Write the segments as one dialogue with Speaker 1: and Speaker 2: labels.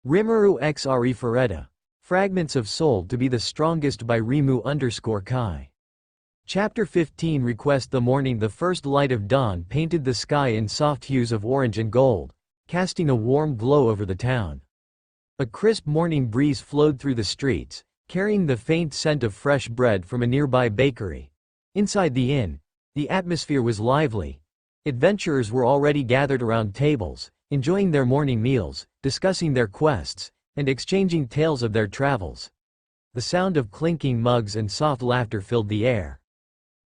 Speaker 1: Rimuru x Arifureta. Fragments of Soul to be the Strongest by Rimu_Kai. Chapter 15. Request. The morning. The first light of dawn painted the sky in soft hues of orange and gold, casting a warm glow over the town. A crisp morning breeze flowed through the streets, carrying the faint scent of fresh bread from a nearby bakery. Inside the inn, the atmosphere was lively. Adventurers were already gathered around tables, enjoying their morning meals, discussing their quests, and exchanging tales of their travels. The sound of clinking mugs and soft laughter filled the air.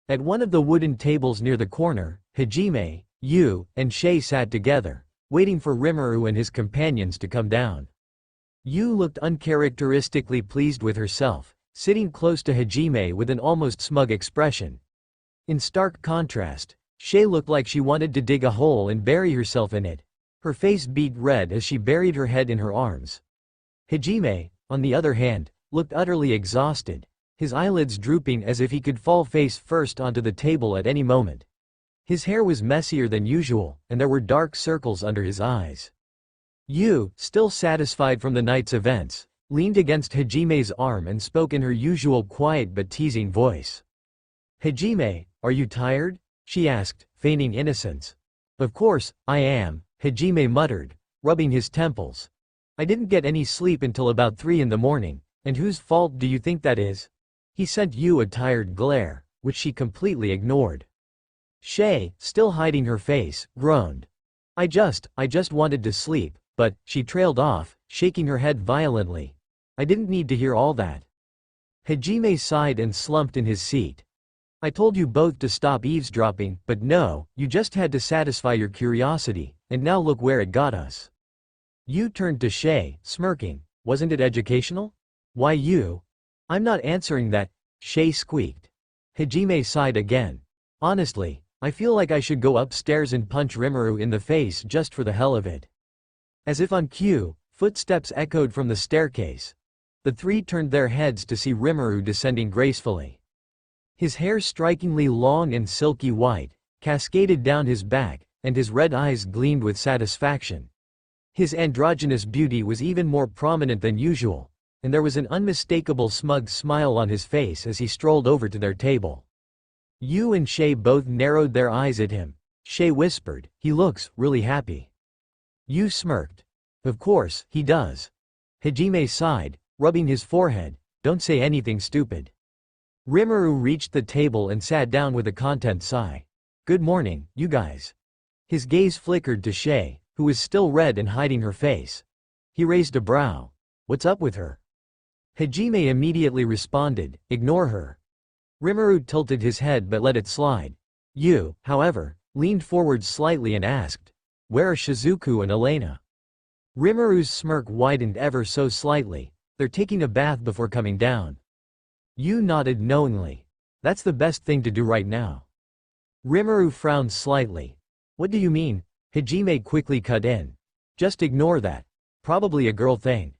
Speaker 1: At one of the wooden tables near the corner, Hajime, Yu, and Shay sat together, waiting for Rimuru and his companions to come down. Yu looked uncharacteristically pleased with herself, sitting close to Hajime with an almost smug expression. In stark contrast, Shay looked like she wanted to dig a hole and bury herself in it. Her face beat red as she buried her head in her arms. Hajime, on the other hand, looked utterly exhausted, his eyelids drooping as if he could fall face first onto the table at any moment. His hair was messier than usual, and there were dark circles under his eyes. Yu, still satisfied from the night's events, leaned against Hajime's arm and spoke in her usual quiet but teasing voice. "Hajime, are you tired?" she asked, feigning innocence. "Of course, I am," Hajime muttered, rubbing his temples. "I didn't get any sleep until about 3 in the morning, and whose fault do you think that is?" He sent Yu a tired glare, which she completely ignored. Shay, still hiding her face, groaned. I just wanted to sleep, but," she trailed off, shaking her head violently. "I didn't need to hear all that." Hajime sighed and slumped in his seat. "I told you both to stop eavesdropping, but no, you just had to satisfy your curiosity, and now look where it got us." Yu turned to Shay, smirking. "Wasn't it educational?" "Why you?" "I'm not answering that," Shay squeaked. Hajime sighed again. "Honestly, I feel like I should go upstairs and punch Rimuru in the face just for the hell of it." As if on cue, footsteps echoed from the staircase. The three turned their heads to see Rimuru descending gracefully. His hair, strikingly long and silky white, cascaded down his back, and his red eyes gleamed with satisfaction. His androgynous beauty was even more prominent than usual, and there was an unmistakable smug smile on his face as he strolled over to their table. Yu and Shay both narrowed their eyes at him. Shay whispered, "He looks really happy." Yu smirked. "Of course, he does." Hajime sighed, rubbing his forehead. "Don't say anything stupid." Rimuru reached the table and sat down with a content sigh. "Good morning, you guys." His gaze flickered to Shay, who was still red and hiding her face. He raised a brow. "What's up with her?" Hajime immediately responded, "Ignore her." Rimuru tilted his head but let it slide. Yu, however, leaned forward slightly and asked, "Where are Shizuku and Elena?" Rimuru's smirk widened ever so slightly. "They're taking a bath before coming down." Yu nodded knowingly. "That's the best thing to do right now." Rimuru frowned slightly. "What do you mean?" Hajime quickly cut in. "Just ignore that. Probably a girl thing."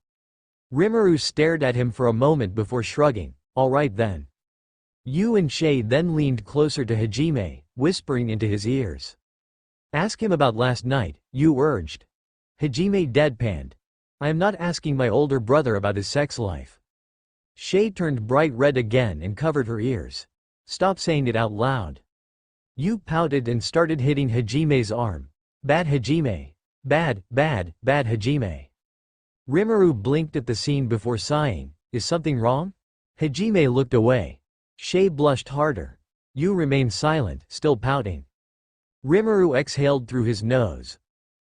Speaker 1: Rimuru stared at him for a moment before shrugging. "All right then." Yu and Shay then leaned closer to Hajime, whispering into his ears. "Ask him about last night," Yu urged. Hajime deadpanned. "I am not asking my older brother about his sex life." Shay turned bright red again and covered her ears. "Stop saying it out loud." Yu pouted and started hitting Hajime's arm. "Bad Hajime. Bad Hajime." Rimuru blinked at the scene before sighing. "Is something wrong?" Hajime looked away. Shay blushed harder. Yu remained silent, still pouting. Rimuru exhaled through his nose.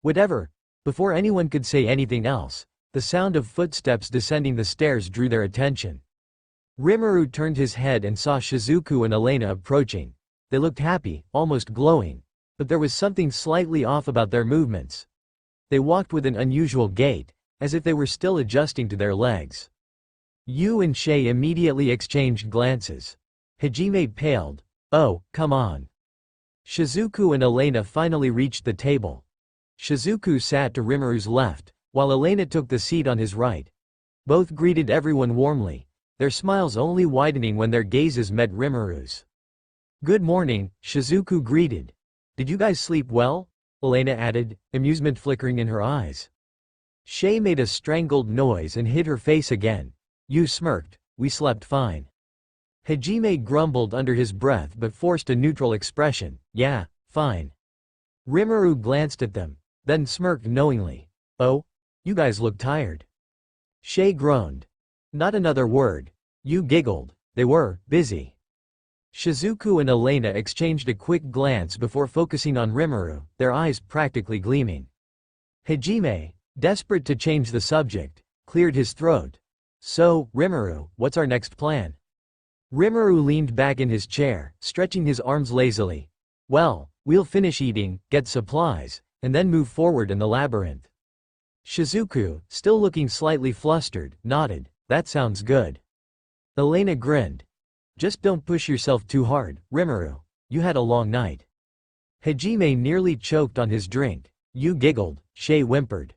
Speaker 1: "Whatever." Before anyone could say anything else, the sound of footsteps descending the stairs drew their attention. Rimuru turned his head and saw Shizuku and Elena approaching. They looked happy, almost glowing. But there was something slightly off about their movements. They walked with an unusual gait, as if they were still adjusting to their legs. Yu and Shay immediately exchanged glances. Hajime paled. "Oh, come on." Shizuku and Elena finally reached the table. Shizuku sat to Rimuru's left, while Elena took the seat on his right. Both greeted everyone warmly, their smiles only widening when their gazes met Rimuru's. "Good morning," Shizuku greeted. "Did you guys sleep well?" Elena added, amusement flickering in her eyes. Shay made a strangled noise and hid her face again. Yu smirked. We slept fine. Hajime grumbled under his breath but forced a neutral expression. Yeah, fine. Rimuru glanced at them, then smirked knowingly. Oh? You guys look tired. Shay groaned. Not another word. Yu giggled. They were busy. Shizuku and Elena exchanged a quick glance before focusing on Rimuru, their eyes practically gleaming. Hajime, desperate to change the subject, cleared his throat. So, Rimuru, what's our next plan? Rimuru leaned back in his chair, stretching his arms lazily. Well, we'll finish eating, get supplies, and then move forward in the labyrinth. Shizuku, still looking slightly flustered, nodded. That sounds good. Elena grinned. Just don't push yourself too hard, Rimuru. You had a long night. Hajime nearly choked on his drink. Yu giggled. Shay whimpered.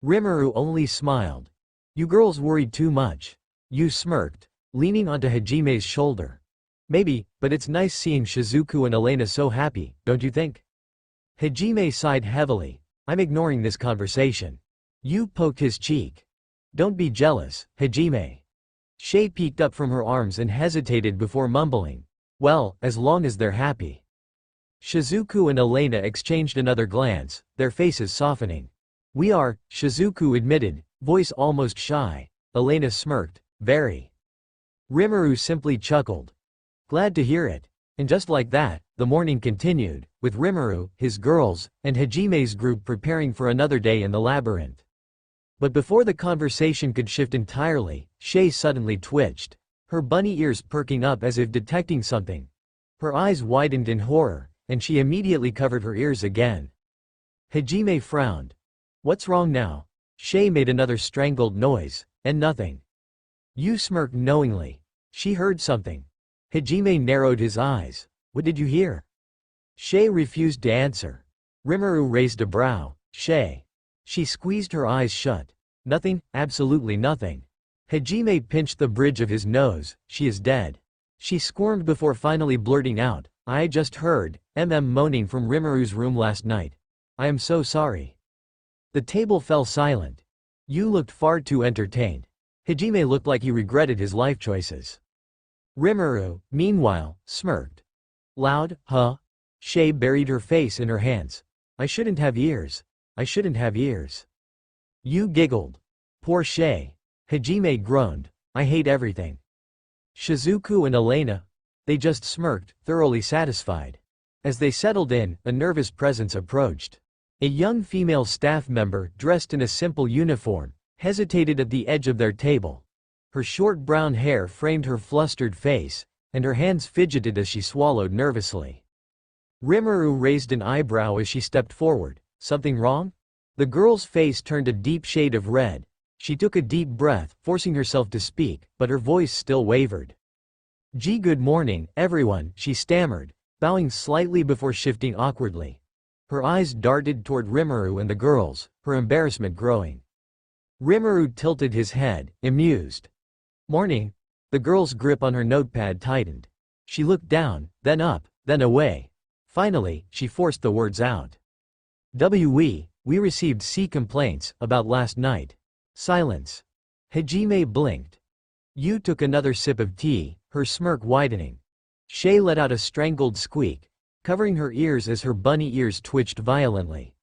Speaker 1: Rimuru only smiled. You girls worried too much. Yu smirked, leaning onto Hajime's shoulder. Maybe, but it's nice seeing Shizuku and Elena so happy, don't you think? Hajime sighed heavily. I'm ignoring this conversation. Yu poked his cheek. Don't be jealous, Hajime. Shay peeked up from her arms and hesitated before mumbling. Well, as long as they're happy. Shizuku and Elena exchanged another glance, their faces softening. We are, Shizuku admitted, voice almost shy. Elena smirked. Very. Rimuru simply chuckled. Glad to hear it. And just like that, the morning continued, with Rimuru, his girls, and Hajime's group preparing for another day in the labyrinth. But before the conversation could shift entirely, Shay suddenly twitched, her bunny ears perking up as if detecting something. Her eyes widened in horror, and she immediately covered her ears again. Hajime frowned. What's wrong now? Shay made another strangled noise, and nothing. Yu smirked knowingly. She heard something. Hajime narrowed his eyes. What did you hear? Shay refused to answer. Rimuru raised a brow. Shay. She squeezed her eyes shut. Nothing, absolutely nothing. Hajime pinched the bridge of his nose. She is dead. She squirmed before finally blurting out. I just heard moaning from Rimuru's room last night. I am so sorry. The table fell silent. Yu looked far too entertained. Hajime looked like he regretted his life choices. Rimuru, meanwhile, smirked. Loud, huh? Shay buried her face in her hands. I shouldn't have ears. I shouldn't have ears. Yu giggled. Poor Shay. Hajime groaned. I hate everything. Shizuku and Elena, they just smirked, thoroughly satisfied. As they settled in, a nervous presence approached. A young female staff member, dressed in a simple uniform, hesitated at the edge of their table. Her short brown hair framed her flustered face, and her hands fidgeted as she swallowed nervously. Rimuru raised an eyebrow as she stepped forward. Something wrong? The girl's face turned a deep shade of red. She took a deep breath, forcing herself to speak, but her voice still wavered. Good morning, everyone, she stammered, bowing slightly before shifting awkwardly. Her eyes darted toward Rimuru and the girls, her embarrassment growing. Rimuru tilted his head, amused. Morning. The girl's grip on her notepad tightened. She looked down, then up, then away. Finally, she forced the words out. We received C complaints about last night. Silence. Hajime blinked. Yu took another sip of tea, her smirk widening. Shay let out a strangled squeak, covering her ears as her bunny ears twitched violently.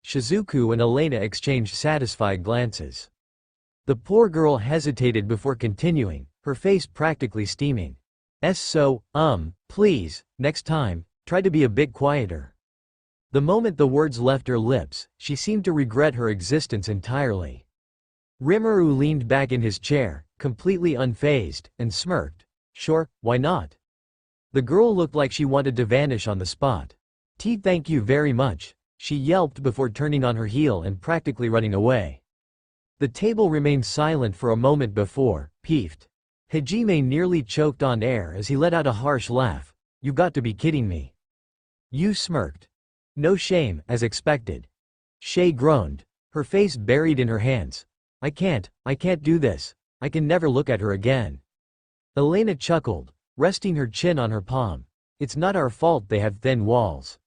Speaker 1: Shizuku and Elena exchanged satisfied glances. The poor girl hesitated before continuing, her face practically steaming. Please, next time, try to be a bit quieter. The moment the words left her lips, she seemed to regret her existence entirely. Rimuru leaned back in his chair, completely unfazed, and smirked. Sure, why not? The girl looked like she wanted to vanish on the spot. Thank you very much, she yelped before turning on her heel and practically running away. The table remained silent for a moment before, peeved. Hajime nearly choked on air as he let out a harsh laugh. You got to be kidding me. Yu smirked. No shame, as expected. Shay groaned, her face buried in her hands. I can't do this. I can never look at her again. Elena chuckled, resting her chin on her palm. It's not our fault they have thin walls.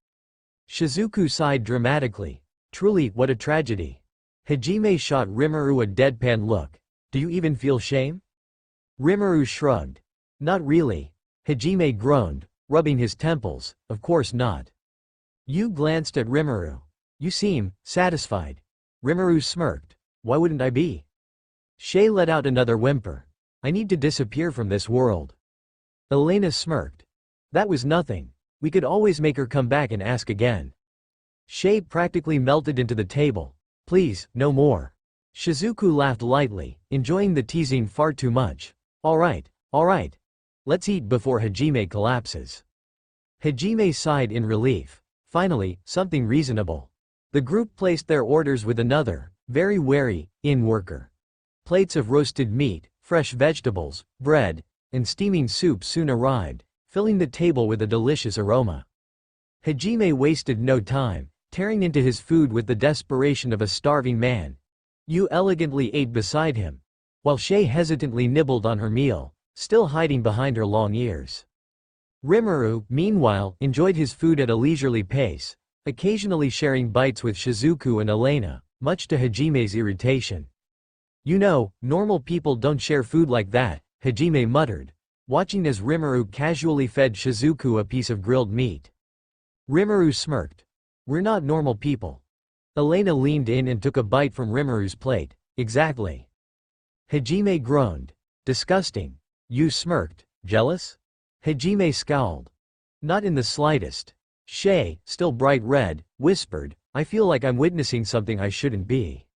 Speaker 1: Shizuku sighed dramatically. Truly, what a tragedy. Hajime shot Rimuru a deadpan look. Do you even feel shame? Rimuru shrugged. Not really. Hajime groaned, rubbing his temples. Of course not. Yu glanced at Rimuru. You seem satisfied. Rimuru smirked. Why wouldn't I be? Shay let out another whimper. I need to disappear from this world. Elena smirked. That was nothing. We could always make her come back and ask again. Shay practically melted into the table. Please, no more. Shizuku laughed lightly, enjoying the teasing far too much. Alright. Let's eat before Hajime collapses. Hajime sighed in relief. Finally, something reasonable. The group placed their orders with another, very wary, inn worker. Plates of roasted meat, fresh vegetables, bread, and steaming soup soon arrived, filling the table with a delicious aroma. Hajime wasted no time, tearing into his food with the desperation of a starving man. Yu elegantly ate beside him, while Shay hesitantly nibbled on her meal, still hiding behind her long ears. Rimuru, meanwhile, enjoyed his food at a leisurely pace, occasionally sharing bites with Shizuku and Elena, much to Hajime's irritation. You know, normal people don't share food like that, Hajime muttered, watching as Rimuru casually fed Shizuku a piece of grilled meat. Rimuru smirked. We're not normal people. Elena leaned in and took a bite from Rimuru's plate. Exactly. Hajime groaned. Disgusting. Yu smirked. Jealous? Hajime scowled. Not in the slightest. Shay, still bright red, whispered, I feel like I'm witnessing something I shouldn't be.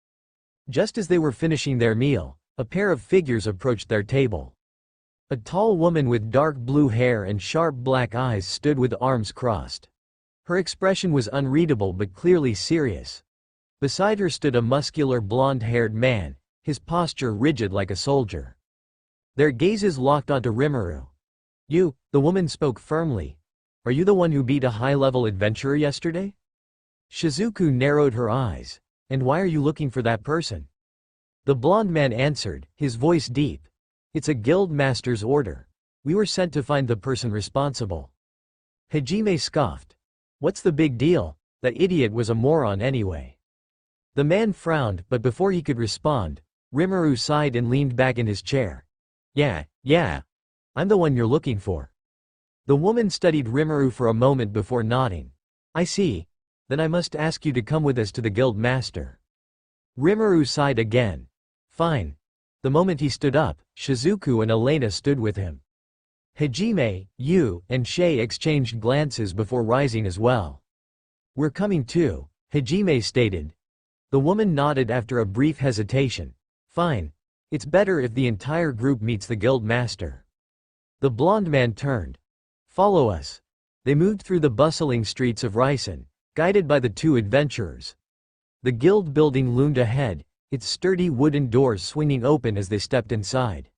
Speaker 1: Just as they were finishing their meal, a pair of figures approached their table. A tall woman with dark blue hair and sharp black eyes stood with arms crossed. Her expression was unreadable but clearly serious. Beside her stood a muscular blonde-haired man, his posture rigid like a soldier. Their gazes locked onto Rimuru. You, the woman spoke firmly. Are you the one who beat a high-level adventurer yesterday? Shizuku narrowed her eyes. And why are you looking for that person? The blonde man answered, his voice deep. It's a guild master's order. We were sent to find the person responsible. Hajime scoffed. What's the big deal? That idiot was a moron anyway. The man frowned, but before he could respond, Rimuru sighed and leaned back in his chair. Yeah. I'm the one you're looking for. The woman studied Rimuru for a moment before nodding. I see. Then I must ask you to come with us to the guild master. Rimuru sighed again. Fine. The moment he stood up, Shizuku and Elena stood with him. Hajime, Yu, and Shay exchanged glances before rising as well. We're coming too, Hajime stated. The woman nodded after a brief hesitation. Fine. It's better if the entire group meets the guild master. The blonde man turned. Follow us. They moved through the bustling streets of Risen, guided by the two adventurers. The guild building loomed ahead, its sturdy wooden doors swinging open as they stepped inside.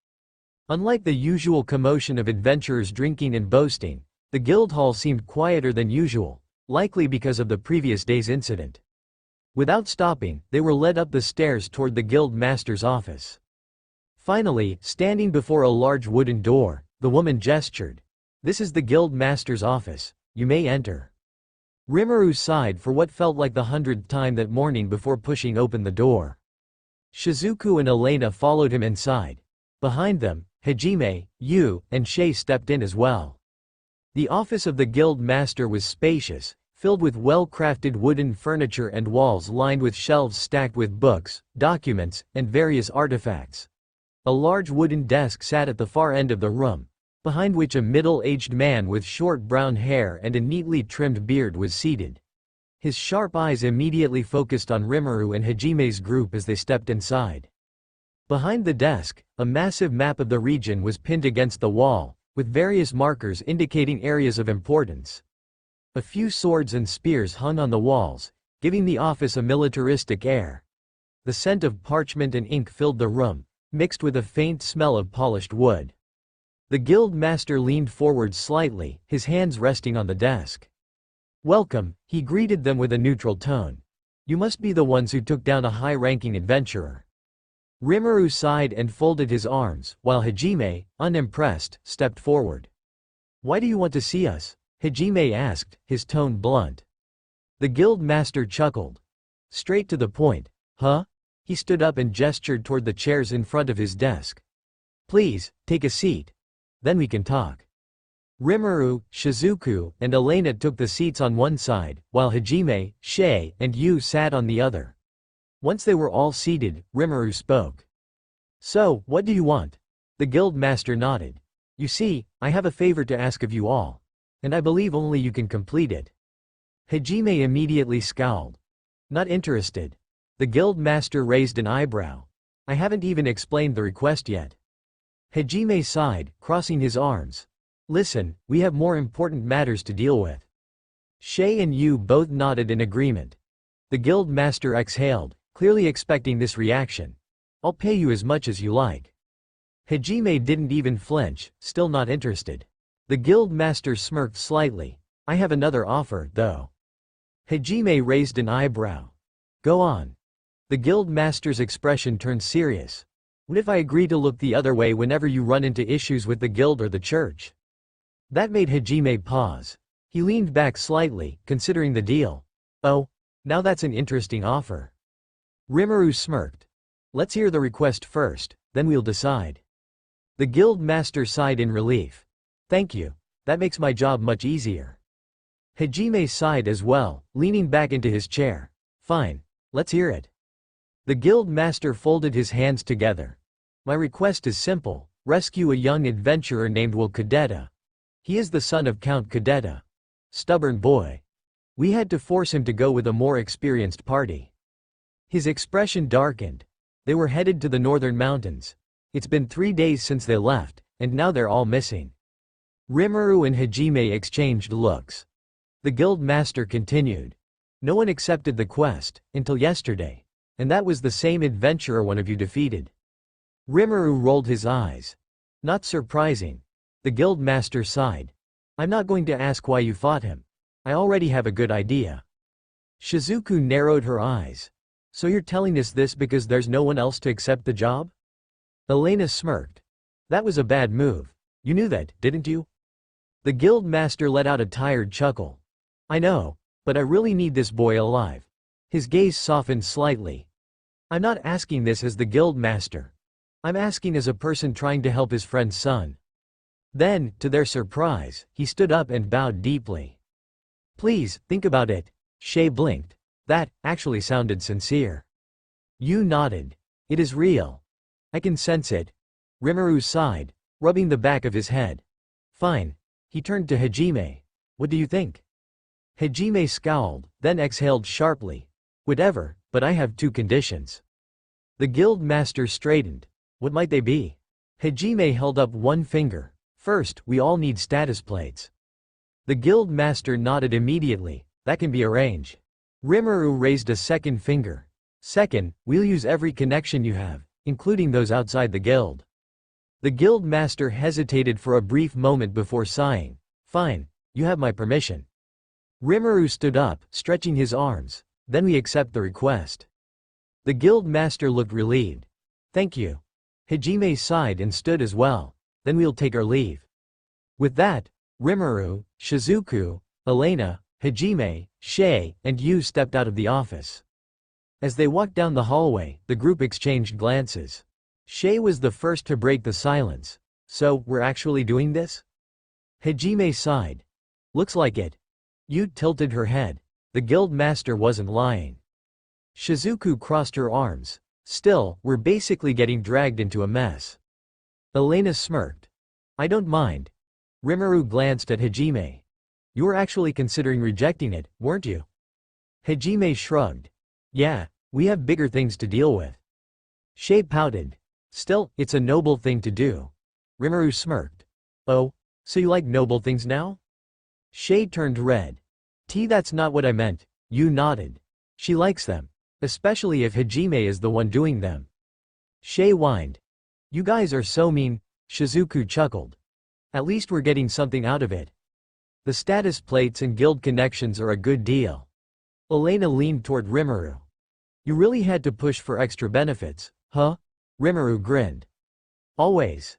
Speaker 1: Unlike the usual commotion of adventurers drinking and boasting, the guild hall seemed quieter than usual, likely because of the previous day's incident. Without stopping, they were led up the stairs toward the guild master's office. Finally, standing before a large wooden door, the woman gestured. This is the guild master's office. You may enter. Rimuru sighed for what felt like the 100th time that morning before pushing open the door. Shizuku and Elena followed him inside. Behind them, Hajime, Yu, and Shay stepped in as well. The office of the guild master was spacious, filled with well-crafted wooden furniture and walls lined with shelves stacked with books, documents, and various artifacts. A large wooden desk sat at the far end of the room, behind which a middle-aged man with short brown hair and a neatly trimmed beard was seated. His sharp eyes immediately focused on Rimuru and Hajime's group as they stepped inside. Behind the desk, a massive map of the region was pinned against the wall, with various markers indicating areas of importance. A few swords and spears hung on the walls, giving the office a militaristic air. The scent of parchment and ink filled the room, mixed with a faint smell of polished wood. The guild master leaned forward slightly, his hands resting on the desk. Welcome, he greeted them with a neutral tone. You must be the ones who took down a high-ranking adventurer. Rimuru sighed and folded his arms, while Hajime, unimpressed, stepped forward. Why do you want to see us? Hajime asked, his tone blunt. The guild master chuckled. Straight to the point. Huh? He stood up and gestured toward the chairs in front of his desk. Please, take a seat. Then we can talk. Rimuru, Shizuku, and Elena took the seats on one side, while Hajime, Shay, and Yu sat on the other. Once they were all seated, Rimuru spoke. So, what do you want? The guild master nodded. You see, I have a favor to ask of you all. And I believe only you can complete it. Hajime immediately scowled. Not interested. The guild master raised an eyebrow. I haven't even explained the request yet. Hajime sighed, crossing his arms. Listen, we have more important matters to deal with. Shay and Yu both nodded in agreement. The guild master exhaled, clearly expecting this reaction. I'll pay you as much as you like. Hajime didn't even flinch, still not interested. The guild master smirked slightly. I have another offer, though. Hajime raised an eyebrow. Go on. The guild master's expression turned serious. What if I agree to look the other way whenever you run into issues with the guild or the church? That made Hajime pause. He leaned back slightly, considering the deal. Oh, now that's an interesting offer. Rimuru smirked. Let's hear the request first, then we'll decide. The guild master sighed in relief. Thank you. That makes my job much easier. Hajime sighed as well, leaning back into his chair. Fine. Let's hear it. The guild master folded his hands together. My request is simple. Rescue a young adventurer named Will Cadetta. He is the son of Count Cadetta. Stubborn boy. We had to force him to go with a more experienced party. His expression darkened. They were headed to the northern mountains. It's been 3 days since they left, and now they're all missing. Rimuru and Hajime exchanged looks. The guild master continued. No one accepted the quest, until yesterday. And that was the same adventurer one of you defeated. Rimuru rolled his eyes. Not surprising. The guild master sighed. I'm not going to ask why you fought him. I already have a good idea. Shizuku narrowed her eyes. So you're telling us this because there's no one else to accept the job? Elena smirked. That was a bad move. You knew that, didn't you? The guild master let out a tired chuckle. I know, but I really need this boy alive. His gaze softened slightly. I'm not asking this as the guild master. I'm asking as a person trying to help his friend's son. Then, to their surprise, he stood up and bowed deeply. Please, think about it. Shay blinked. That actually sounded sincere. Yu nodded. It is real. I can sense it. Rimuru sighed, rubbing the back of his head. Fine. He turned to Hajime. What do you think? Hajime scowled, then exhaled sharply. Whatever, but I have 2 conditions. The guild master straightened. What might they be? Hajime held up one finger. First, we all need status plates. The guild master nodded immediately. That can be arranged. Rimuru raised a second finger. Second, we'll use every connection you have, including those outside the guild. The guild master hesitated for a brief moment before sighing. Fine, you have my permission. Rimuru stood up, stretching his arms. Then we accept the request. The guild master looked relieved. Thank you. Hajime sighed and stood as well. Then we'll take our leave. With that, Rimuru, Shizuku, Elena, Hajime, Shay, and Yu stepped out of the office. As they walked down the hallway, the group exchanged glances. Shay was the first to break the silence. So, we're actually doing this? Hajime sighed. Looks like it. Yu tilted her head. The guild master wasn't lying. Shizuku crossed her arms. Still, we're basically getting dragged into a mess. Elena smirked. I don't mind. Rimuru glanced at Hajime. You were actually considering rejecting it, weren't you? Hajime shrugged. Yeah, we have bigger things to deal with. Shay pouted. Still, it's a noble thing to do. Rimuru smirked. Oh, so you like noble things now? Shay turned red. That's not what I meant. Yu nodded. She likes them. Especially if Hajime is the one doing them. Shay whined. You guys are so mean. Shizuku chuckled. At least we're getting something out of it. The status plates and guild connections are a good deal. Elena leaned toward Rimuru. You really had to push for extra benefits, huh? Rimuru grinned. Always.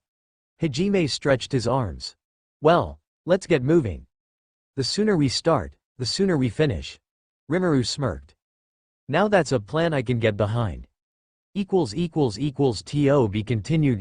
Speaker 1: Hajime stretched his arms. Well, let's get moving. The sooner we start, the sooner we finish. Rimuru smirked. Now that's a plan I can get behind. To be continued .